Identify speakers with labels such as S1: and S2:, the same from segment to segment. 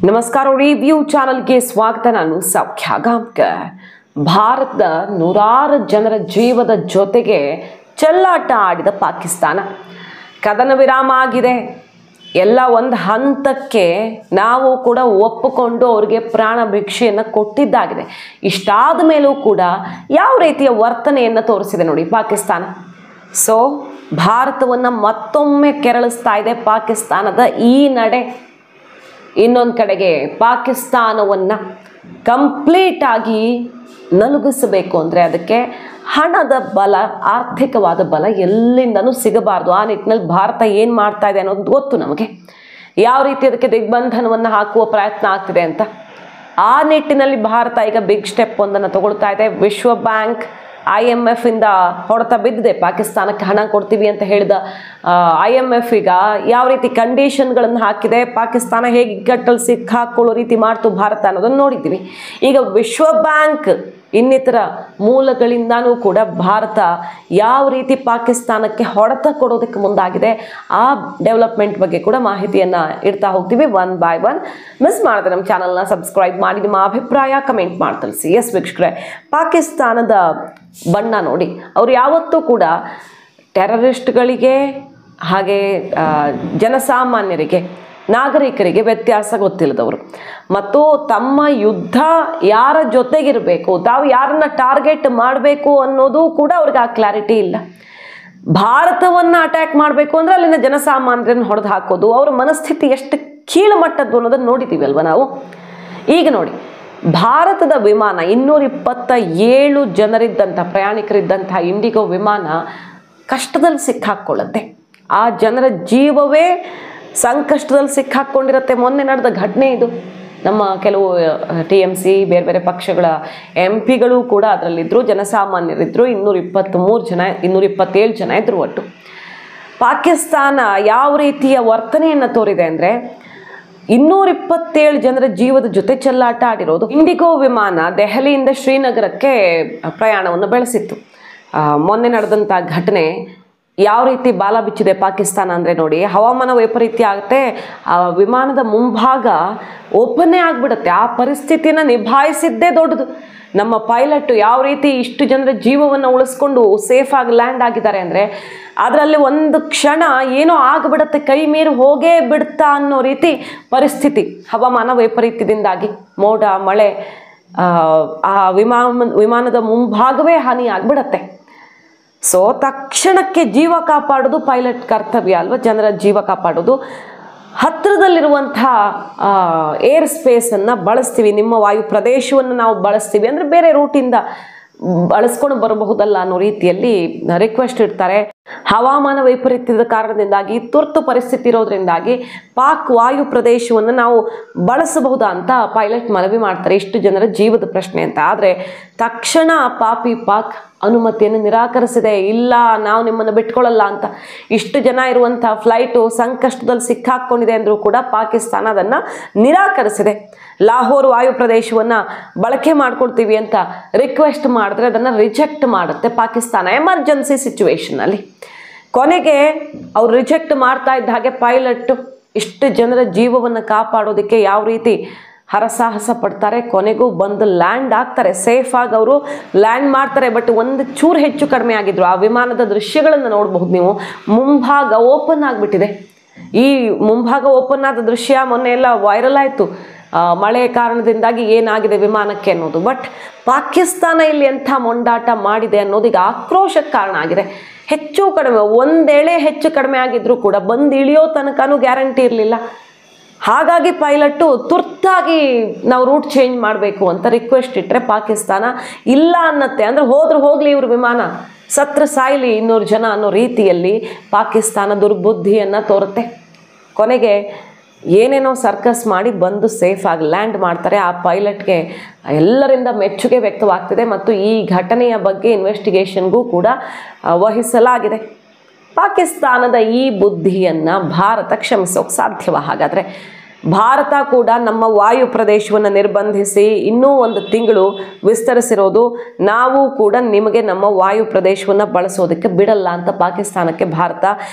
S1: ನಮಸ್ಕಾರ ರಿವ್ಯೂ ಚಾನಲ್ಗೆ ಸ್ವಾಗತ. ನಾನು ಸೌಖ್ಯ ಗಾಂವ್ಕರ್. ಭಾರತದ ನೂರಾರು ಜನರ ಜೀವದ ಜೊತೆಗೆ ಚೆಲ್ಲಾಟ ಆಡಿದ ಪಾಕಿಸ್ತಾನ ಕದನ ವಿರಾಮ ಆಗಿದೆ. ಎಲ್ಲ ಒಂದು ಹಂತಕ್ಕೆ ನಾವು ಕೂಡ ಒಪ್ಪಿಕೊಂಡು ಅವರಿಗೆ ಪ್ರಾಣ ಭಿಕ್ಷೆಯನ್ನು ಕೊಟ್ಟಿದ್ದಾಗಿದೆ. ಇಷ್ಟಾದ ಮೇಲೂ ಕೂಡ ಯಾವ ರೀತಿಯ ವರ್ತನೆಯನ್ನು ತೋರಿಸಿದೆ ನೋಡಿ ಪಾಕಿಸ್ತಾನ. ಸೊ ಭಾರತವನ್ನು ಮತ್ತೊಮ್ಮೆ ಕೆರಳಿಸ್ತಾ ಇದೆ ಪಾಕಿಸ್ತಾನದ ಈ ನಡೆ. ಇನ್ನೊಂದು ಕಡೆಗೆ ಪಾಕಿಸ್ತಾನವನ್ನು ಕಂಪ್ಲೀಟಾಗಿ ನಲುಗಿಸಬೇಕು ಅಂದರೆ ಅದಕ್ಕೆ ಹಣದ ಬಲ, ಆರ್ಥಿಕವಾದ ಬಲ ಎಲ್ಲಿಂದನೂ ಸಿಗಬಾರ್ದು. ಆ ನಿಟ್ಟಿನಲ್ಲಿ ಭಾರತ ಏನು ಮಾಡ್ತಾ ಇದೆ ಅನ್ನೋದು ಗೊತ್ತು ನಮಗೆ. ಯಾವ ರೀತಿ ಅದಕ್ಕೆ ದಿಗ್ಬಂಧನವನ್ನು ಹಾಕುವ ಪ್ರಯತ್ನ ಆಗ್ತಿದೆ ಅಂತ. ಆ ನಿಟ್ಟಿನಲ್ಲಿ ಭಾರತ ಈಗ ಬಿಗ್ ಸ್ಟೆಪ್ ಒಂದನ್ನು ತಗೊಳ್ತಾ ಇದೆ. ವಿಶ್ವ ಬ್ಯಾಂಕ್, IMF ಇಂದ ಹೊಡೆತ ಬಿದ್ದಿದೆ. ಪಾಕಿಸ್ತಾನಕ್ಕೆ ಹಣ ಕೊಡ್ತೀವಿ ಅಂತ ಹೇಳಿದ IMF ಈಗ ಯಾವ ರೀತಿ ಕಂಡೀಷನ್ಗಳನ್ನು ಹಾಕಿದೆ, ಪಾಕಿಸ್ತಾನ ಹೇಗೆ ಇಕ್ಕಟ್ಟಲ್ಲಿ ಸಿಕ್ಕಾಕೊಳ್ಳೋ ರೀತಿ ಮಾಡ್ತು ಭಾರತ ಅನ್ನೋದನ್ನು ನೋಡಿದ್ದೀವಿ. ಈಗ ವಿಶ್ವ ಬ್ಯಾಂಕ್ ಇನ್ನಿತರ ಮೂಲಗಳಿಂದನೂ ಕೂಡ ಭಾರತ ಯಾವ ರೀತಿ ಪಾಕಿಸ್ತಾನಕ್ಕೆ ಹೊಡೆತ ಕೊಡೋದಕ್ಕೆ ಮುಂದಾಗಿದೆ, ಆ ಡೆವಲಪ್ಮೆಂಟ್ ಬಗ್ಗೆ ಕೂಡ ಮಾಹಿತಿಯನ್ನು ಇಡ್ತಾ ಹೋಗ್ತೀವಿ ಒನ್ ಬೈ ಒನ್. ಮಿಸ್ ಮಾಡಿದ್ರೆ ನಮ್ಮ ಚಾನಲ್ನ ಸಬ್ಸ್ಕ್ರೈಬ್ ಮಾಡಿ ನಿಮ್ಮ ಅಭಿಪ್ರಾಯ ಕಮೆಂಟ್ ಮಾಡಿ ತಿಳಿಸಿ. ಎಸ್ ವೀಕ್ಷಕರೇ, ಪಾಕಿಸ್ತಾನದ ಬಣ್ಣ ನೋಡಿ. ಅವರು ಯಾವತ್ತೂ ಕೂಡ ಟೆರರಿಸ್ಟ್ಗಳಿಗೆ ಹಾಗೆ ಜನಸಾಮಾನ್ಯರಿಗೆ, ನಾಗರಿಕರಿಗೆ ವ್ಯತ್ಯಾಸ ಗೊತ್ತಿಲ್ಲದವರು ಮತ್ತು ತಮ್ಮ ಯುದ್ಧ ಯಾರ ಜೊತೆಗಿರಬೇಕು, ತಾವು ಯಾರನ್ನ ಟಾರ್ಗೆಟ್ ಮಾಡಬೇಕು ಅನ್ನೋದು ಕೂಡ ಅವ್ರಿಗೆ ಆ ಕ್ಲಾರಿಟಿ ಇಲ್ಲ. ಭಾರತವನ್ನು ಅಟ್ಯಾಕ್ ಮಾಡಬೇಕು ಅಂದರೆ ಅಲ್ಲಿನ ಜನಸಾಮಾನ್ಯರನ್ನು ಹೊಡೆದು ಹಾಕೋದು, ಅವರ ಮನಸ್ಥಿತಿ ಎಷ್ಟು ಕೀಳುಮಟ್ಟದ್ದು ಅನ್ನೋದನ್ನು ನೋಡಿದ್ದೀವಿ ಅಲ್ವ ನಾವು. ಈಗ ನೋಡಿ, ಭಾರತದ ವಿಮಾನ 227 ಜನರಿದ್ದಂಥ, ಪ್ರಯಾಣಿಕರಿದ್ದಂಥ ಇಂಡಿಗೋ ವಿಮಾನ ಕಷ್ಟದಲ್ಲಿ ಸಿಕ್ಕಾಕ್ಕೊಳ್ಳುತ್ತೆ. ಆ ಜನರ ಜೀವವೇ ಸಂಕಷ್ಟದಲ್ಲಿ ಸಿಕ್ಕಾಕ್ಕೊಂಡಿರುತ್ತೆ. ಮೊನ್ನೆ ನಡೆದ ಘಟನೆ ಇದು. ನಮ್ಮ ಕೆಲವು TMC ಬೇರೆ ಬೇರೆ ಪಕ್ಷಗಳ MP ಗಳು ಕೂಡ ಅದರಲ್ಲಿದ್ದರು, ಜನಸಾಮಾನ್ಯರಿದ್ದರು. 227 ಜನ ಇದ್ರು ಒಟ್ಟು. ಪಾಕಿಸ್ತಾನ ಯಾವ ರೀತಿಯ ವರ್ತನೆಯನ್ನು ತೋರಿದೆ ಅಂದರೆ 227 ಜನರ ಜೀವದ ಜೊತೆ ಚೆಲ್ಲಾಟ ಆಡಿರೋದು. ಇಂಡಿಗೋ ವಿಮಾನ ದೆಹಲಿಯಿಂದ ಶ್ರೀನಗರಕ್ಕೆ ಪ್ರಯಾಣವನ್ನು ಬೆಳೆಸಿತ್ತು. ಮೊನ್ನೆ ನಡೆದಂಥ ಘಟನೆ ಯಾವ ರೀತಿ ಬಾಲ ಬಿಚ್ಚಿದೆ ಪಾಕಿಸ್ತಾನ ಅಂದರೆ ನೋಡಿ, ಹವಾಮಾನ ವೈಪರೀತ್ಯ ಆಗುತ್ತೆ, ಆ ವಿಮಾನದ ಮುಂಭಾಗ ಓಪನ್ನೇ ಆಗಿಬಿಡುತ್ತೆ. ಆ ಪರಿಸ್ಥಿತಿನ ನಿಭಾಯಿಸಿದ್ದೇ ದೊಡ್ಡದು. ನಮ್ಮ ಪೈಲಟ್ ಯಾವ ರೀತಿ ಇಷ್ಟು ಜನರ ಜೀವವನ್ನು ಉಳಿಸ್ಕೊಂಡು ಸೇಫಾಗಿ ಲ್ಯಾಂಡ್ ಆಗಿದ್ದಾರೆ ಅಂದರೆ, ಅದರಲ್ಲಿ ಒಂದು ಕ್ಷಣ ಏನೋ ಆಗಿಬಿಡುತ್ತೆ, ಕೈ ಮೀರಿ ಹೋಗೇ ಬಿಡ್ತಾ ಅನ್ನೋ ರೀತಿ ಪರಿಸ್ಥಿತಿ ಹವಾಮಾನ ವೈಪರೀತ್ಯದಿಂದಾಗಿ. ಮೋಡ ಮಳೆ, ಆ ವಿಮಾನದ ಮುಂಭಾಗವೇ ಹಾನಿ ಆಗಿಬಿಡತ್ತೆ. ಸೊ ತಕ್ಷಣಕ್ಕೆ ಜೀವ ಕಾಪಾಡೋದು ಪೈಲಟ್ ಕರ್ತವ್ಯ ಅಲ್ವ, ಜನರ ಜೀವ ಕಾಪಾಡೋದು. ಹತ್ತಿರದಲ್ಲಿರುವಂಥ ಏರ್ ಸ್ಪೇಸನ್ನು ಬಳಸ್ತೀವಿ, ನಿಮ್ಮ ವಾಯು ಪ್ರದೇಶವನ್ನು ನಾವು ಬಳಸ್ತೀವಿ ಅಂದರೆ ಬೇರೆ ರೂಟಿಂದ ಬಳಸ್ಕೊಂಡು ಬರಬಹುದಲ್ಲ ಅನ್ನೋ ರೀತಿಯಲ್ಲಿ ರಿಕ್ವೆಸ್ಟ್ ಇಡ್ತಾರೆ. ಹವಾಮಾನ ವೈಪರೀತ್ಯದ ಕಾರಣದಿಂದಾಗಿ, ತುರ್ತು ಪರಿಸ್ಥಿತಿ ಇರೋದ್ರಿಂದಾಗಿ ಪಾಕ್ ವಾಯು ಪ್ರದೇಶವನ್ನು ನಾವು ಬಳಸಬಹುದಾ ಅಂತ ಪೈಲಟ್ ಮನವಿ ಮಾಡ್ತಾರೆ, ಇಷ್ಟು ಜನರ ಜೀವದ ಪ್ರಶ್ನೆ ಅಂತ. ಆದರೆ ತಕ್ಷಣ ಪಾಪಿ ಪಾಕ್ ಅನುಮತಿಯನ್ನು ನಿರಾಕರಿಸಿದೆ. ಇಲ್ಲ, ನಾವು ನಿಮ್ಮನ್ನು ಬಿಟ್ಕೊಳ್ಳಲ್ಲ ಅಂತ. ಇಷ್ಟು ಜನ ಇರುವಂಥ ಫ್ಲೈಟು ಸಂಕಷ್ಟದಲ್ಲಿ ಸಿಕ್ಕಾಕ್ಕೊಂಡಿದೆ ಅಂದರೂ ಕೂಡ ಪಾಕಿಸ್ತಾನ ಅದನ್ನು ನಿರಾಕರಿಸಿದೆ. ಲಾಹೋರ್ ವಾಯು ಪ್ರದೇಶವನ್ನು ಬಳಕೆ ಮಾಡ್ಕೊಳ್ತೀವಿ ಅಂತ ರಿಕ್ವೆಸ್ಟ್ ಮಾಡಿದ್ರೆ ಅದನ್ನು ರಿಜೆಕ್ಟ್ ಮಾಡುತ್ತೆ ಪಾಕಿಸ್ತಾನ ಎಮರ್ಜೆನ್ಸಿ ಸಿಚುವೇಶನಲ್ಲಿ. ಕೊನೆಗೆ ಅವ್ರು ರಿಜೆಕ್ಟ್ ಮಾಡ್ತಾ ಇದ್ದ ಹಾಗೆ ಪೈಲಟ್ ಇಷ್ಟು ಜನರ ಜೀವವನ್ನು ಕಾಪಾಡೋದಕ್ಕೆ ಯಾವ ರೀತಿ ಹರಸಾಹಸ ಪಡ್ತಾರೆ, ಕೊನೆಗೂ ಬಂದು ಲ್ಯಾಂಡ್ ಆಗ್ತಾರೆ. ಸೇಫಾಗಿ ಅವರು ಲ್ಯಾಂಡ್ ಮಾಡ್ತಾರೆ. ಬಟ್ ಒಂದು ಚೂರು ಹೆಚ್ಚು ಕಡಿಮೆ ಆಗಿದ್ರು. ಆ ವಿಮಾನದ ದೃಶ್ಯಗಳನ್ನು ನೋಡಬಹುದು ನೀವು. ಮುಂಭಾಗ ಓಪನ್ ಆಗಿಬಿಟ್ಟಿದೆ. ಈ ಮುಂಭಾಗ ಓಪನ್ ಆದ ದೃಶ್ಯ ಮೊನ್ನೆ ಎಲ್ಲ ವೈರಲ್ ಆಯಿತು, ಮಳೆ ಕಾರಣದಿಂದಾಗಿ ಏನಾಗಿದೆ ವಿಮಾನಕ್ಕೆ ಅನ್ನೋದು. ಬಟ್ ಪಾಕಿಸ್ತಾನ ಇಲ್ಲಿ ಎಂಥ ಮೊಂಡಾಟ ಮಾಡಿದೆ ಅನ್ನೋದು ಈಗ ಆಕ್ರೋಶಕ್ಕೆ ಕಾರಣ ಆಗಿದೆ. ಹೆಚ್ಚು ಕಡಿಮೆ ಒಂದೇಳೆ ಹೆಚ್ಚು ಕಡಿಮೆ ಆಗಿದ್ರೂ ಕೂಡ ಬಂದು ಇಳಿಯೋ ತನಕನೂ ಗ್ಯಾರಂಟಿ ಇರಲಿಲ್ಲ. ಹಾಗಾಗಿ ಪೈಲಟ್ಟು ತುರ್ತಾಗಿ ನಾವು ರೂಟ್ ಚೇಂಜ್ ಮಾಡಬೇಕು ಅಂತ ರಿಕ್ವೆಸ್ಟ್ ಇಟ್ಟರೆ ಪಾಕಿಸ್ತಾನ ಇಲ್ಲ ಅನ್ನತ್ತೆ. ಅಂದರೆ ಹೋದ್ರೆ ಹೋಗಲಿ, ಇವ್ರ ವಿಮಾನ ಸತ್ರ ಸಾಯ್ಲಿ 200 ಜನ ಅನ್ನೋ ರೀತಿಯಲ್ಲಿ ಪಾಕಿಸ್ತಾನ ದುರ್ಬುದ್ಧಿಯನ್ನು ತೋರುತ್ತೆ. ಕೊನೆಗೆ ಏನೇನೋ ಸರ್ಕಸ್ ಮಾಡಿ ಬಂದು ಸೇಫಾಗಿ ಲ್ಯಾಂಡ್ ಮಾಡ್ತಾರೆ. ಆ ಪೈಲಟ್ಗೆ ಎಲ್ಲರಿಂದ ಮೆಚ್ಚುಗೆ ವ್ಯಕ್ತವಾಗ್ತಿದೆ ಮತ್ತು ಈ ಘಟನೆಯ ಬಗ್ಗೆ ಇನ್ವೆಸ್ಟಿಗೇಷನ್ಗೂ ಕೂಡ ವಹಿಸಲಾಗಿದೆ. ಪಾಕಿಸ್ತಾನದ ಈ ಬುದ್ಧಿಯನ್ನು ಭಾರತ ಕ್ಷಮಿಸೋಕೆ ಸಾಧ್ಯವ? ಹಾಗಾದರೆ ಭಾರತ ಕೂಡ ನಮ್ಮ ವಾಯು ಪ್ರದೇಶವನ್ನು ನಿರ್ಬಂಧಿಸಿ ಇನ್ನೂ 1 ತಿಂಗಳು ವಿಸ್ತರಿಸಿರೋದು, ನಾವು ಕೂಡ ನಿಮಗೆ ನಮ್ಮ ವಾಯು ಪ್ರದೇಶವನ್ನು ಬಳಸೋದಕ್ಕೆ ಬಿಡಲ್ಲ ಅಂತ ಪಾಕಿಸ್ತಾನಕ್ಕೆ ಭಾರತ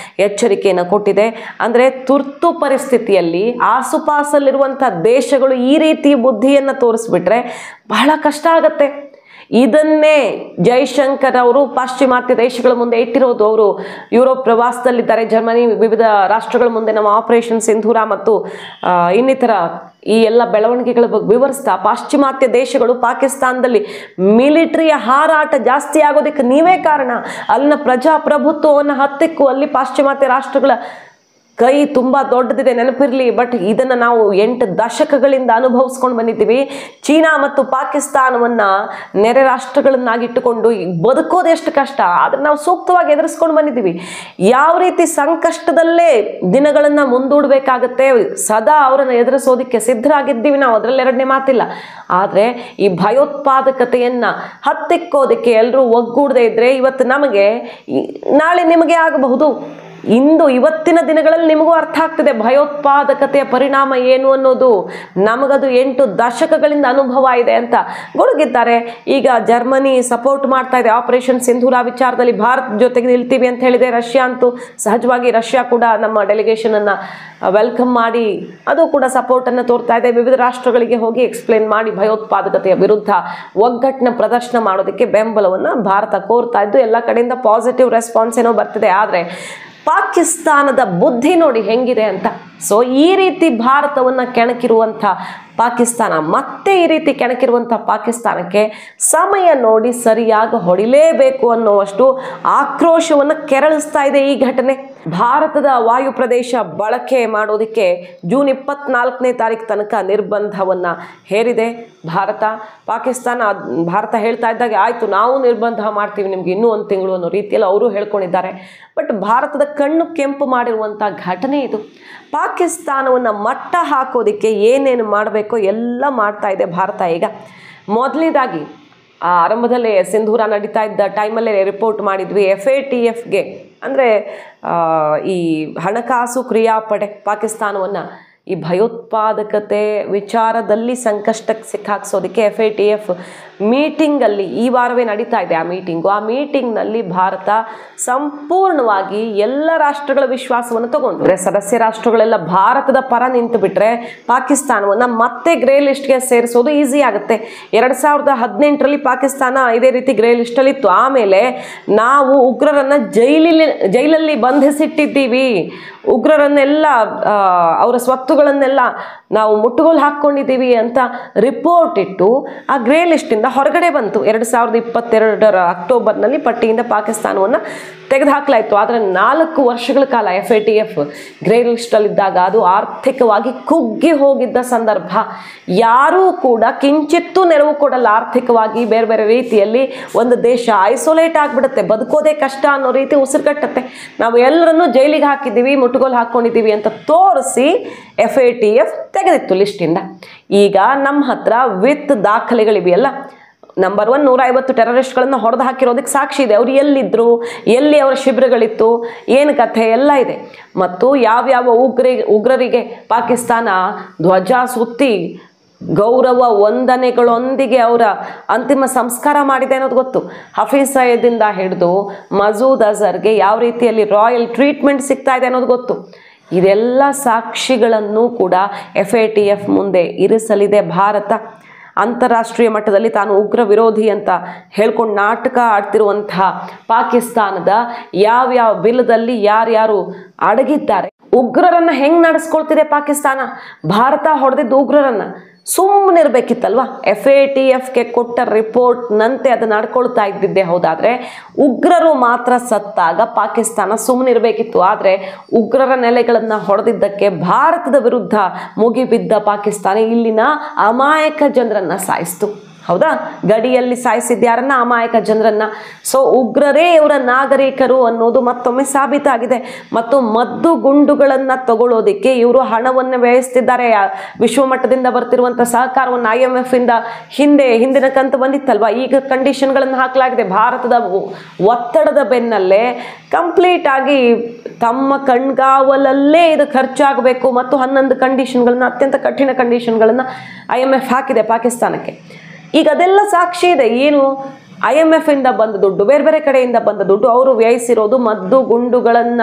S1: ಎಚ್ಚರಿಕೆಯನ್ನು ಕೊಟ್ಟಿದೆ. ಅಂದರೆ ತುರ್ತು ಪರಿಸ್ಥಿತಿಯಲ್ಲಿ ಆಸುಪಾಸಲ್ಲಿರುವಂಥ ದೇಶಗಳು ಈ ರೀತಿ ಬುದ್ಧಿಯನ್ನು ತೋರಿಸ್ಬಿಟ್ರೆ ಬಹಳ ಕಷ್ಟ ಆಗತ್ತೆ. ಇದನ್ನೇ ಜೈಶಂಕರ್ ಅವರು ಪಾಶ್ಚಿಮಾತ್ಯ ದೇಶಗಳ ಮುಂದೆ ಇಟ್ಟಿರೋದು. ಅವರು ಯುರೋಪ್ ಪ್ರವಾಸದಲ್ಲಿದ್ದಾರೆ, ಜರ್ಮನಿ ವಿವಿಧ ರಾಷ್ಟ್ರಗಳ ಮುಂದೆ ನಮ್ಮ ಆಪರೇಷನ್ ಸಿಂಧೂರ ಮತ್ತು ಇನ್ನಿತರ ಈ ಎಲ್ಲ ಬೆಳವಣಿಗೆಗಳ ಬಗ್ಗೆ ವಿವರಿಸ್ತಾ, ಪಾಶ್ಚಿಮಾತ್ಯ ದೇಶಗಳು ಪಾಕಿಸ್ತಾನದಲ್ಲಿ ಮಿಲಿಟರಿಯ ಹಾರಾಟ ಜಾಸ್ತಿ ಆಗೋದಕ್ಕೆ ನೀವೇ ಕಾರಣ, ಅಲ್ಲಿನ ಪ್ರಜಾಪ್ರಭುತ್ವವನ್ನು ಹತ್ತಿಕ್ಕೂ ಅಲ್ಲಿ ಪಾಶ್ಚಿಮಾತ್ಯ ರಾಷ್ಟ್ರಗಳ ಕೈ ತುಂಬ ದೊಡ್ಡದಿದೆ, ನೆನಪಿರಲಿ. ಬಟ್ ಇದನ್ನು ನಾವು 8 ದಶಕಗಳಿಂದ ಅನುಭವಿಸ್ಕೊಂಡು ಬಂದಿದ್ದೀವಿ. ಚೀನಾ ಮತ್ತು ಪಾಕಿಸ್ತಾನವನ್ನು ನೆರೆ ರಾಷ್ಟ್ರಗಳನ್ನಾಗಿಟ್ಟುಕೊಂಡು ಬದುಕೋದು ಎಷ್ಟು ಕಷ್ಟ, ಆದರೆ ನಾವು ಸೂಕ್ತವಾಗಿ ಎದುರಿಸ್ಕೊಂಡು ಬಂದಿದ್ದೀವಿ. ಯಾವ ರೀತಿ ಸಂಕಷ್ಟದಲ್ಲೇ ದಿನಗಳನ್ನು ಮುಂದೂಡಬೇಕಾಗತ್ತೆ, ಸದಾ ಅವರನ್ನು ಎದುರಿಸೋದಕ್ಕೆ ಸಿದ್ಧರಾಗಿದ್ದೀವಿ ನಾವು, ಅದರಲ್ಲಿ ಎರಡನೇ ಮಾತಿಲ್ಲ. ಆದರೆ ಈ ಭಯೋತ್ಪಾದಕತೆಯನ್ನು ಹತ್ತಿಕ್ಕೋದಕ್ಕೆ ಎಲ್ಲರೂ ಒಗ್ಗೂಡದೇ ಇದ್ದರೆ ಇವತ್ತು ನಮಗೆ, ನಾಳೆ ನಿಮಗೆ ಆಗಬಹುದು. ಇವತ್ತಿನ ದಿನಗಳಲ್ಲಿ ನಿಮಗೂ ಅರ್ಥ ಆಗ್ತದೆ ಭಯೋತ್ಪಾದಕತೆಯ ಪರಿಣಾಮ ಏನು ಅನ್ನೋದು. ನಮಗದು 8 ದಶಕಗಳಿಂದ ಅನುಭವ ಇದೆ ಅಂತ ಗುಡುಗಿದ್ದಾರೆ. ಈಗ ಜರ್ಮನಿ ಸಪೋರ್ಟ್ ಮಾಡ್ತಾ ಇದೆ ಆಪರೇಷನ್ ಸಿಂಧೂರ ವಿಚಾರದಲ್ಲಿ, ಭಾರತ ಜೊತೆಗೆ ನಿಲ್ತೀವಿ ಅಂತ ಹೇಳಿದೆ. ರಷ್ಯಾ ಅಂತೂ ಸಹಜವಾಗಿ ರಷ್ಯಾ ಕೂಡ ನಮ್ಮ ಡೆಲಿಗೇಷನ್ ಅನ್ನು ವೆಲ್ಕಮ್ ಮಾಡಿ ಅದು ಕೂಡ ಸಪೋರ್ಟನ್ನು ತೋರ್ತಾ ಇದೆ. ವಿವಿಧ ರಾಷ್ಟ್ರಗಳಿಗೆ ಹೋಗಿ ಎಕ್ಸ್ಪ್ಲೇನ್ ಮಾಡಿ ಭಯೋತ್ಪಾದಕತೆಯ ವಿರುದ್ಧ ಒಗ್ಗಟ್ಟಿನ ಪ್ರದರ್ಶನ ಮಾಡೋದಕ್ಕೆ ಬೆಂಬಲವನ್ನು ಭಾರತ ಕೋರ್ತಾ ಇದ್ದು, ಎಲ್ಲ ಕಡೆಯಿಂದ ಪಾಸಿಟಿವ್ ರೆಸ್ಪಾನ್ಸ್ ಏನೋ ಬರ್ತಿದೆ. ಆದರೆ ಪಾಕಿಸ್ತಾನದ ಬುದ್ಧಿ ನೋಡಿ ಹೆಂಗಿದೆ ಅಂತ. ಸೊ ಈ ರೀತಿ ಭಾರತವನ್ನು ಕೆಣಕಿರುವಂಥ ಪಾಕಿಸ್ತಾನ, ಮತ್ತೆ ಈ ರೀತಿ ಕೆಣಕಿರುವಂಥ ಪಾಕಿಸ್ತಾನಕ್ಕೆ ಸಮಯ ನೋಡಿ ಸರಿಯಾಗಿ ಹೊಡಿಲೇಬೇಕು ಅನ್ನುವಷ್ಟು ಆಕ್ರೋಶವನ್ನು ಕೆರಳಿಸ್ತಾ ಇದೆ ಈ ಘಟನೆ. ಭಾರತದ ವಾಯು ಪ್ರದೇಶ ಬಳಕೆ ಮಾಡೋದಕ್ಕೆ ಜೂನ್ 24ನೇ ತಾರೀಕು ತನಕ ನಿರ್ಬಂಧವನ್ನು ಹೇರಿದೆ ಭಾರತ. ಭಾರತ ಹೇಳ್ತಾ ಇದ್ದಾಗ ಆಯಿತು ನಾವು ನಿರ್ಬಂಧ ಮಾಡ್ತೀವಿ ನಿಮ್ಗೆ ಇನ್ನೂ 1 ತಿಂಗಳು ಅನ್ನೋ ರೀತಿಯಲ್ಲಿ ಅವರು ಹೇಳ್ಕೊಂಡಿದ್ದಾರೆ. ಬಟ್ ಭಾರತದ ಕಣ್ಣು ಕೆಂಪು ಮಾಡಿರುವಂಥ ಘಟನೆ ಇದು. ಪಾಕಿಸ್ತಾನವನ್ನು ಮಟ್ಟ ಹಾಕೋದಕ್ಕೆ ಏನೇನು ಮಾಡಬೇಕೋ ಎಲ್ಲ ಮಾಡ್ತಾ ಇದೆ ಭಾರತ. ಈಗ ಮೊದಲನೇದಾಗಿ ಆರಂಭದಲ್ಲೇ ಸಿಂಧೂರ ನಡೀತಾ ಇದ್ದ ಟೈಮಲ್ಲೇ ರಿಪೋರ್ಟ್ ಮಾಡಿದ್ವಿ, FATFಗೆ ಅಂದರೆ ಈ ಹಣಕಾಸು ಕ್ರಿಯಾಪಡೆ ಪಾಕಿಸ್ತಾನವನ್ನು ಈ ಭಯೋತ್ಪಾದಕತೆ ವಿಚಾರದಲ್ಲಿ ಸಂಕಷ್ಟಕ್ಕೆ ಸಿಕ್ಕಾಕ್ಸೋದಕ್ಕೆ FATF ಮೀಟಿಂಗಲ್ಲಿ ಈ ವಾರವೇ ನಡೀತಾ ಇದೆ. ಆ ಮೀಟಿಂಗ್ನಲ್ಲಿ ಭಾರತ ಸಂಪೂರ್ಣವಾಗಿ ಎಲ್ಲ ರಾಷ್ಟ್ರಗಳ ವಿಶ್ವಾಸವನ್ನು ತಗೊಂಡು, ಸದಸ್ಯ ರಾಷ್ಟ್ರಗಳೆಲ್ಲ ಭಾರತದ ಪರ ನಿಂತು ಬಿಟ್ರೆ ಪಾಕಿಸ್ತಾನವನ್ನು ಮತ್ತೆ ಗ್ರೇ ಲಿಸ್ಟ್ಗೆ ಸೇರಿಸೋದು ಈಸಿ ಆಗುತ್ತೆ. 2018ರಲ್ಲಿ ಪಾಕಿಸ್ತಾನ ಇದೇ ರೀತಿ ಗ್ರೇ ಲಿಸ್ಟಲ್ಲಿತ್ತು. ಆಮೇಲೆ ನಾವು ಉಗ್ರರನ್ನು ಜೈಲಲ್ಲಿ ಬಂಧಿಸಿಟ್ಟಿದ್ದೀವಿ, ಉಗ್ರರನ್ನೆಲ್ಲ ಅವರ ಸ್ವತ್ತುಗಳನ್ನೆಲ್ಲ ನಾವು ಮುಟ್ಟುಗೋಲು ಹಾಕ್ಕೊಂಡಿದ್ದೀವಿ ಅಂತ ರಿಪೋರ್ಟ್ ಇಟ್ಟು ಆ ಗ್ರೇ ಲಿಸ್ಟಿಂದ ಹೊರಗಡೆ ಬಂತು. 2022ರ ಅಕ್ಟೋಬರ್ನಲ್ಲಿ ಪಟ್ಟಿಯಿಂದ ಪಾಕಿಸ್ತಾನವನ್ನು ತೆಗೆದುಹಾಕಲಾಯಿತು. ಆದರೆ 4 ವರ್ಷಗಳ ಕಾಲ FATF ಗ್ರೇ ಲಿಸ್ಟಲ್ಲಿದ್ದಾಗ ಅದು ಆರ್ಥಿಕವಾಗಿ ಕುಗ್ಗಿ ಹೋಗಿದ್ದ ಸಂದರ್ಭ. ಯಾರೂ ಕೂಡ ಕಿಂಚಿತ್ತೂ ನೆರವು ಕೊಡಲ್ಲ ಆರ್ಥಿಕವಾಗಿ. ಬೇರೆ ಬೇರೆ ರೀತಿಯಲ್ಲಿ ಒಂದು ದೇಶ ಐಸೋಲೇಟ್ ಆಗಿಬಿಡುತ್ತೆ, ಬದುಕೋದೇ ಕಷ್ಟ ಅನ್ನೋ ರೀತಿ ಉಸಿರುಗಟ್ಟತ್ತೆ. ನಾವು ಎಲ್ಲರನ್ನೂ ಜೈಲಿಗೆ ಹಾಕಿದ್ದೀವಿ, ಮುಟ್ಟುಗೋಲು ಹಾಕ್ಕೊಂಡಿದ್ದೀವಿ ಅಂತ ತೋರಿಸಿ FATF ತೆಗೆದಿತ್ತು ಲಿಸ್ಟಿಂದ. ಈಗ ನಮ್ಮ ಹತ್ರ ವಿತ್ ದಾಖಲೆಗಳಿವೆಯಲ್ಲ, ನಂಬರ್ 1 150 ಟೆರರಿಸ್ಟ್ಗಳನ್ನು ಹೊಡೆದು ಹಾಕಿರೋದಕ್ಕೆ ಸಾಕ್ಷಿ ಇದೆ. ಅವರು ಎಲ್ಲಿದ್ದರು, ಎಲ್ಲಿ ಅವರ ಶಿಬಿರಗಳಿತ್ತು, ಏನು ಕಥೆ ಎಲ್ಲ ಇದೆ. ಮತ್ತು ಯಾವ್ಯಾವ ಉಗ್ರರಿಗೆ ಪಾಕಿಸ್ತಾನ ಧ್ವಜ ಸುತ್ತಿ ಗೌರವ ವಂದನೆಗಳೊಂದಿಗೆ ಅವರ ಅಂತಿಮ ಸಂಸ್ಕಾರ ಮಾಡಿದೆ ಅನ್ನೋದು ಗೊತ್ತು. ಹಫೀಜ್ ಸಯೀದ್ದಿಂದ ಹಿಡಿದು ಮಸೂದ್ ಅಜರ್ಗೆ ಯಾವ ರೀತಿಯಲ್ಲಿ ರಾಯಲ್ ಟ್ರೀಟ್ಮೆಂಟ್ ಸಿಗ್ತಾ ಇದೆ ಅನ್ನೋದು ಗೊತ್ತು. ಇದೆಲ್ಲ ಸಾಕ್ಷಿಗಳನ್ನು ಕೂಡ FATF ಮುಂದೆ ಇರಿಸಲಿದೆ ಭಾರತ. ಅಂತಾರಾಷ್ಟ್ರೀಯ ಮಟ್ಟದಲ್ಲಿ ತಾನು ಉಗ್ರ ವಿರೋಧಿ ಅಂತ ಹೇಳ್ಕೊಂಡು ನಾಟಕ ಆಡ್ತಿರುವಂತಹ ಪಾಕಿಸ್ತಾನದ ಯಾವ್ಯಾವ ಬಿಲ್ದಲ್ಲಿ ಯಾರ್ಯಾರು ಅಡಗಿದ್ದಾರೆ, ಉಗ್ರರನ್ನು ಹೆಂಗೆ ನಡೆಸ್ಕೊಳ್ತಿದೆ ಪಾಕಿಸ್ತಾನ, ಭಾರತ ಹೊಡೆದಿದ್ದು ಉಗ್ರರನ್ನು ಸುಮ್ಮನಿರ್ಬೇಕಿತ್ತಲ್ವ. FATFಗೆ ಕೊಟ್ಟ ರಿಪೋರ್ಟ್ನಂತೆ ಅದು ನಡ್ಕೊಳ್ತಾ ಇದ್ದಿದ್ದೆ ಹೌದಾದರೆ ಉಗ್ರರು ಮಾತ್ರ ಸತ್ತಾಗ ಪಾಕಿಸ್ತಾನ ಸುಮ್ಮನಿರಬೇಕಿತ್ತು. ಆದರೆ ಉಗ್ರರ ನೆಲೆಗಳನ್ನು ಹೊಡೆದಿದ್ದಕ್ಕೆ ಭಾರತದ ವಿರುದ್ಧ ಮುಗಿಬಿದ್ದ ಪಾಕಿಸ್ತಾನ ಇಲ್ಲಿನ ಅಮಾಯಕ ಜನರನ್ನು ಸಾಯಿಸ್ತು. ಹೌದಾ? ಗಡಿಯಲ್ಲಿ ಸಾಯಿಸಿದ್ಯಾರನ್ನ, ಅಮಾಯಕ ಜನರನ್ನ. ಸೊ ಉಗ್ರರೇ ಇವರ ನಾಗರಿಕರು ಅನ್ನೋದು ಮತ್ತೊಮ್ಮೆ ಸಾಬೀತಾಗಿದೆ. ಮತ್ತು ಮದ್ದು ಗುಂಡುಗಳನ್ನ ತಗೊಳ್ಳೋದಿಕ್ಕೆ ಇವರು ಹಣವನ್ನು ವ್ಯಯಿಸ್ತಿದ್ದಾರೆ. ವಿಶ್ವಮಟ್ಟದಿಂದ ಬರ್ತಿರುವಂತ ಸಹಕಾರವನ್ನು IMF ಇಂದ ಹಿಂದಿನ ಕಂತು ಬಂದಿತ್ತಲ್ವಾ, ಈಗ ಕಂಡೀಷನ್ಗಳನ್ನು ಹಾಕಲಾಗಿದೆ. ಭಾರತದ ಒತ್ತಡದ ಬೆನ್ನಲ್ಲೇ ಕಂಪ್ಲೀಟ್ ಆಗಿ ತಮ್ಮ ಕಣ್ಗಾವಲಲ್ಲೇ ಇದು ಖರ್ಚಾಗಬೇಕು ಮತ್ತು 11 ಕಂಡೀಷನ್ಗಳನ್ನ, ಅತ್ಯಂತ ಕಠಿಣ ಕಂಡೀಷನ್ಗಳನ್ನ IMF ಹಾಕಿದೆ ಪಾಕಿಸ್ತಾನಕ್ಕೆ. ಈಗ ಅದೆಲ್ಲ ಸಾಕ್ಷಿ ಇದೆ. ಏನು? IMF ಇಂದ ಬಂದ ದುಡ್ಡು, ಬೇರೆ ಬೇರೆ ಕಡೆಯಿಂದ ಬಂದ ದುಡ್ಡು ಅವರು ವ್ಯಯಿಸಿರೋದು ಮದ್ದು ಗುಂಡುಗಳನ್ನ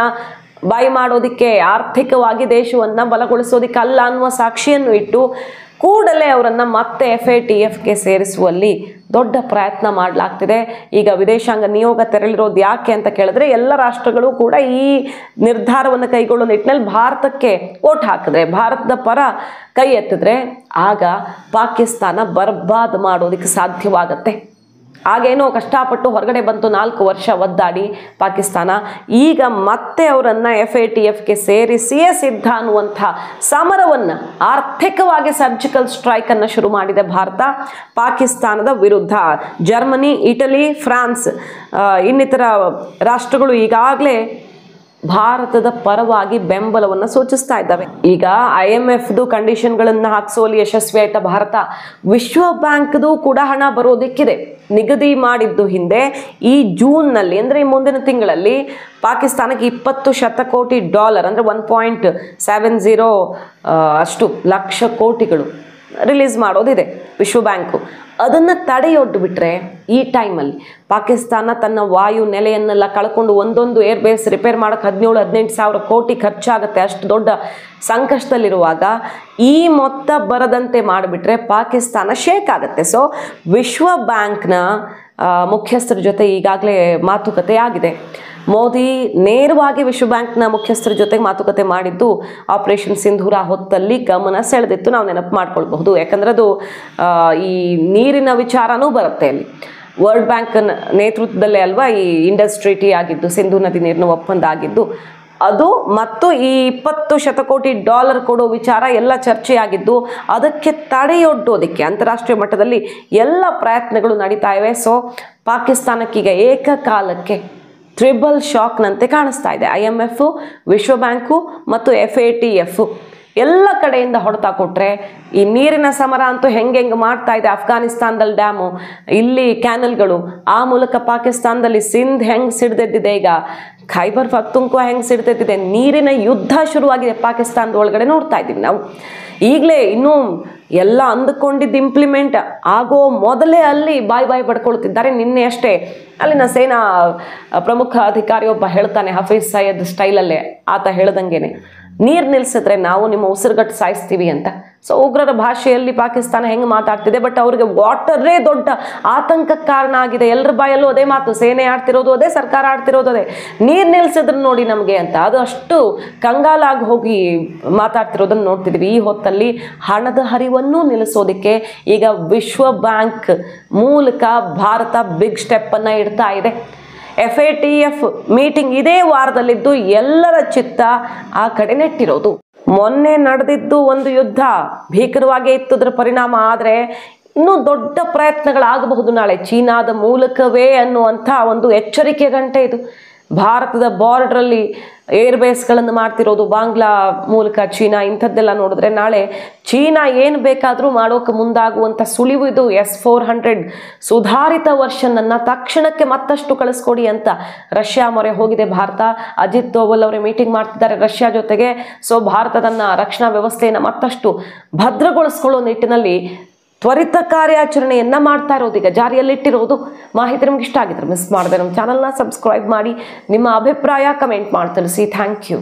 S1: ಬಾಯಿ ಮಾಡೋದಿಕ್ಕೆ, ಆರ್ಥಿಕವಾಗಿ ದೇಶವನ್ನ ಬಲಗೊಳಿಸೋದಿಕ್ಕೆ ಅಲ್ಲ ಅನ್ನುವ ಸಾಕ್ಷಿಯನ್ನು ಇಟ್ಟು ಕೂಡಲೇ ಅವರನ್ನ ಮತ್ತೆ FATFಗೆ ಸೇರಿಸುವಲ್ಲಿ ದೊಡ್ಡ ಪ್ರಯತ್ನ ಮಾಡಲಾಗ್ತಿದೆ. ಈಗ ವಿದೇಶಾಂಗ ನಿಯೋಗ ತೆರಳಿರೋದು ಯಾಕೆ ಅಂತ ಕೇಳಿದ್ರೆ, ಎಲ್ಲ ರಾಷ್ಟ್ರಗಳು ಕೂಡ ಈ ನಿರ್ಧಾರವನ್ನು ಕೈಗೊಳ್ಳೋ ನಿಟ್ಟಿನಲ್ಲಿ ಭಾರತಕ್ಕೆ ಓಟ್ ಹಾಕಿದ್ರೆ, ಭಾರತದ ಪರ ಕೈ ಎತ್ತಿದ್ರೆ ಆಗ ಪಾಕಿಸ್ತಾನ ಬರ್ಬಾದ್ ಮಾಡೋದಕ್ಕೆ ಸಾಧ್ಯವಾಗತ್ತೆ. ಆಗೇನೋ ಕಷ್ಟಪಟ್ಟು ಹೊರಗಡೆ ಬಂತು, 4 ವರ್ಷ ಒದ್ದಾಡಿ ಪಾಕಿಸ್ತಾನ. ಈಗ ಮತ್ತೆ ಅವರನ್ನು FATFಗೆ ಸೇರಿಸಿಯೇ ಸಿದ್ಧ ಅನ್ನುವಂಥ ಸಮರವನ್ನು, ಆರ್ಥಿಕವಾಗಿ ಸರ್ಜಿಕಲ್ ಸ್ಟ್ರೈಕನ್ನು ಶುರು ಮಾಡಿದೆ ಭಾರತ ಪಾಕಿಸ್ತಾನದ ವಿರುದ್ಧ. ಜರ್ಮನಿ, ಇಟಲಿ, ಫ್ರಾನ್ಸ್ ಇನ್ನಿತರ ರಾಷ್ಟ್ರಗಳು ಈಗಾಗಲೇ ಭಾರತದ ಪರವಾಗಿ ಬೆಂಬಲವನ್ನು ಸೂಚಿಸ್ತಾ ಇದ್ದಾವೆ. ಈಗ IMFದು ಕಂಡೀಷನ್ಗಳನ್ನು ಹಾಕಿಸುವಲ್ಲಿ ಯಶಸ್ವಿ ಆಯ್ತಾ ಭಾರತ. ವಿಶ್ವ ಬ್ಯಾಂಕ್ದು ಕೂಡ ಹಣ ಬರೋದಿಕ್ಕಿದೆ. ನಿಗದಿ ಮಾಡಿದ್ದು ಹಿಂದೆ ಈ ಜೂನ್ನಲ್ಲಿ, ಅಂದರೆ ಈ ಮುಂದಿನ ತಿಂಗಳಲ್ಲಿ ಪಾಕಿಸ್ತಾನಕ್ಕೆ $20 ಶತಕೋಟಿ ಅಂದರೆ 1.70 ಅಷ್ಟು ಲಕ್ಷ ಕೋಟಿಗಳು ರಿಲೀಸ್ ಮಾಡೋದಿದೆ ವಿಶ್ವ ಬ್ಯಾಂಕು. ಅದನ್ನು ತಡೆಯೊಡ್ಡು ಬಿಟ್ರೆ ಈ ಟೈಮಲ್ಲಿ ಪಾಕಿಸ್ತಾನ ತನ್ನ ವಾಯು ನೆಲೆಯನ್ನೆಲ್ಲ ಕಳ್ಕೊಂಡು ಒಂದೊಂದು ಏರ್ ಬೇಸ್ ರಿಪೇರ್ ಮಾಡೋಕ್ಕೆ 17-18 ಸಾವಿರ ಕೋಟಿ ಖರ್ಚಾಗುತ್ತೆ. ಅಷ್ಟು ದೊಡ್ಡ ಸಂಕಷ್ಟದಲ್ಲಿರುವಾಗ ಈ ಮೊತ್ತ ಬರದಂತೆ ಮಾಡಿಬಿಟ್ರೆ ಪಾಕಿಸ್ತಾನ ಶೇಕ್ ಆಗುತ್ತೆ. ಸೊ ವಿಶ್ವ ಬ್ಯಾಂಕ್ನ ಮುಖ್ಯಸ್ಥರ ಜೊತೆ ಈಗಾಗಲೇ ಮಾತುಕತೆ ಆಗಿದೆ. ಮೋದಿ ನೇರವಾಗಿ ವಿಶ್ವ ಬ್ಯಾಂಕ್ನ ಮುಖ್ಯಸ್ಥರ ಜೊತೆಗೆ ಮಾತುಕತೆ ಮಾಡಿದ್ದು ಆಪರೇಷನ್ ಸಿಂಧೂರ ಹೊತ್ತಲ್ಲಿ ಗಮನ ಸೆಳೆದಿತ್ತು. ನಾವು ನೆನಪು ಮಾಡ್ಕೊಳ್ಬಹುದು, ಯಾಕಂದ್ರೆ ಅದು ಈ ನೀರಿನ ವಿಚಾರನೂ ಬರುತ್ತೆ ಅಲ್ಲಿ. ವರ್ಲ್ಡ್ ಬ್ಯಾಂಕ್ ನೇತೃತ್ವದಲ್ಲೇ ಅಲ್ವಾ ಈ ಇಂಡಸ್ ಟ್ರೀಟಿ ಆಗಿದ್ದು, ಸಿಂಧೂ ನದಿ ನೀರಿನ ಒಪ್ಪಂದ ಆಗಿದ್ದು ಅದು, ಮತ್ತು ಈ $20 ಶತಕೋಟಿ ಕೊಡೋ ವಿಚಾರ ಎಲ್ಲ ಚರ್ಚೆಯಾಗಿದ್ದು, ಅದಕ್ಕೆ ತಡೆಯೊಡ್ಡೋದಕ್ಕೆ ಅಂತಾರಾಷ್ಟ್ರೀಯ ಮಟ್ಟದಲ್ಲಿ ಎಲ್ಲ ಪ್ರಯತ್ನಗಳು ನಡೀತಾ ಇವೆ. ಸೊ ಪಾಕಿಸ್ತಾನಕ್ಕೀಗ ಏಕಕಾಲಕ್ಕೆ ಟ್ರಿಬಲ್ ಶಾಕ್ನಂತೆ ಕಾಣಿಸ್ತಾ ಇದೆ. IMF, ವಿಶ್ವ ಬ್ಯಾಂಕು ಮತ್ತು FATF ಎಲ್ಲ ಕಡೆಯಿಂದ ಹೊಡೆತ ಕೊಟ್ಟರೆ ಈ ನೀರಿನ ಸಮರ ಅಂತೂ ಹೆಂಗೆ ಮಾಡ್ತಾ ಇದೆ. ಅಫ್ಘಾನಿಸ್ತಾನದಲ್ಲಿ ಡ್ಯಾಮು, ಇಲ್ಲಿ ಕ್ಯಾನಲ್ಗಳು, ಆ ಮೂಲಕ ಪಾಕಿಸ್ತಾನದಲ್ಲಿ ಸಿಂಧ್ ಹೆಂಗೆ ಸಿಡ್ದೆದ್ದಿದೆ, ಈಗ ಖೈಬರ್ ಪಖ್ತೂನ್ಖ್ವಾ ಹೆಂಗೆ ಸಿಡ್ದೆದ್ದಿದೆ. ನೀರಿನ ಯುದ್ಧ ಶುರುವಾಗಿದೆ ಪಾಕಿಸ್ತಾನದ ಒಳಗಡೆ, ನೋಡ್ತಾ ಇದ್ದೀವಿ ನಾವು. ಈಗಲೇ ಇನ್ನೂ ಎಲ್ಲ ಅಂದುಕೊಂಡಿದ್ದು ಇಂಪ್ಲಿಮೆಂಟ್ ಆಗೋ ಮೊದಲೇ ಅಲ್ಲಿ ಬಾಯಿ ಪಡ್ಕೊಳ್ತಿದ್ದಾರೆ. ನಿನ್ನೆ ಅಷ್ಟೇ ಅಲ್ಲಿನ ಸೇನಾ ಪ್ರಮುಖ ಅಧಿಕಾರಿಯೊಬ್ಬ ಹೇಳ್ತಾನೆ, ಹಫೀಜ್ ಸೈಯದ್ ಸ್ಟೈಲಲ್ಲೇ ಆತ ಹೇಳ್ದಂಗೆನೆ, ನೀರು ನಿಲ್ಲಿಸಿದ್ರೆ ನಾವು ನಿಮ್ಮ ಉಸಿರುಗಟ್ಟು ಸಾಯಿಸ್ತೀವಿ ಅಂತ. ಸೊ ಉಗ್ರರ ಭಾಷೆಯಲ್ಲಿ ಪಾಕಿಸ್ತಾನ ಹೆಂಗೆ ಮಾತಾಡ್ತಿದೆ, ಬಟ್ ಅವ್ರಿಗೆ ವಾಟರೇ ದೊಡ್ಡ ಆತಂಕಕ್ಕೆ ಕಾರಣ ಆಗಿದೆ. ಎಲ್ಲರ ಬಾಯಲ್ಲೂ ಅದೇ ಮಾತು, ಸೇನೆ ಆಡ್ತಿರೋದು ಅದೇ, ಸರ್ಕಾರ ಆಡ್ತಿರೋದು ಅದೇ, ನೀರು ನಿಲ್ಲಿಸಿದ್ರು ನೋಡಿ ನಮಗೆ ಅಂತ. ಅದು ಅಷ್ಟು ಕಂಗಾಲಾಗಿ ಹೋಗಿ ಮಾತಾಡ್ತಿರೋದನ್ನು ನೋಡ್ತಿದ್ವಿ. ಈ ಹೊತ್ತಲ್ಲಿ ಹಣದ ಹರಿವನ್ನು ನಿಲ್ಲಿಸೋದಕ್ಕೆ ಈಗ ವಿಶ್ವ ಬ್ಯಾಂಕ್ ಮೂಲಕ ಭಾರತ ಬಿಗ್ ಸ್ಟೆಪ್ಪನ್ನು ಇಡ್ತಾ ಇದೆ. FATF ಮೀಟಿಂಗ್ ಇದೇ ವಾರದಲ್ಲಿದ್ದು ಎಲ್ಲರ ಚಿತ್ತ ಆ ಕಡೆ ನೆಟ್ಟಿರೋದು. ಮೊನ್ನೆ ನಡೆದಿದ್ದು ಒಂದು ಯುದ್ಧ ಭೀಕರವಾಗೇ ಇತ್ತು, ಅದರ ಪರಿಣಾಮ. ಆದರೆ ಇನ್ನೂ ದೊಡ್ಡ ಪ್ರಯತ್ನಗಳಾಗಬಹುದು ನಾಳೆ ಚೀನಾದ ಮೂಲಕವೇ ಅನ್ನುವಂಥ ಒಂದು ಎಚ್ಚರಿಕೆ ಗಂಟೆ ಇದು. ಭಾರತದ ಬಾರ್ಡ್ರಲ್ಲಿ ಏರ್ ಬೇಸ್ಗಳನ್ನು ಮಾಡ್ತಿರೋದು ಬಾಂಗ್ಲಾ ಮೂಲಕ ಚೀನಾ, ಇಂಥದ್ದೆಲ್ಲ ನೋಡಿದ್ರೆ ನಾಳೆ ಚೀನಾ ಏನು ಬೇಕಾದರೂ ಮಾಡೋಕೆ ಮುಂದಾಗುವಂಥ ಸುಳಿವು ಇದು. S-400 ಸುಧಾರಿತ ವರ್ಷನನ್ನು ತಕ್ಷಣಕ್ಕೆ ಮತ್ತಷ್ಟು ಕಳಿಸ್ಕೊಡಿ ಅಂತ ರಷ್ಯಾ ಮೊರೆ ಹೋಗಿದೆ ಭಾರತ. ಅಜಿತ್ ದೋವಲ್ ಅವರೇ ಮೀಟಿಂಗ್ ಮಾಡ್ತಿದ್ದಾರೆ ರಷ್ಯಾ ಜೊತೆಗೆ. ಸೊ ಭಾರತ ತನ್ನ ರಕ್ಷಣಾ ವ್ಯವಸ್ಥೆಯನ್ನು ಮತ್ತಷ್ಟು ಭದ್ರಗೊಳಿಸ್ಕೊಳ್ಳೋ ನಿಟ್ಟಿನಲ್ಲಿ ತ್ವರಿತ ಕಾರ್ಯಾಚರಣೆಯನ್ನ ಮಾಡ್ತಾ ಇರೋದು, ಈಗ ಜಾರಿಯಲ್ಲಿಟ್ಟಿರೋದು. ಮಾಹಿತಿ ನಿಮ್ಗೆ ಇಷ್ಟ ಆಗಿದ್ರೆ ಮಿಸ್ ಮಾಡದೆ ನಮ್ಮ ಚಾನಲ್ನ ಸಬ್ಸ್ಕ್ರೈಬ್ ಮಾಡಿ, ನಿಮ್ಮ ಅಭಿಪ್ರಾಯ ಕಮೆಂಟ್ ಮಾಡಿ ತಿಳಿಸಿ. Thank you.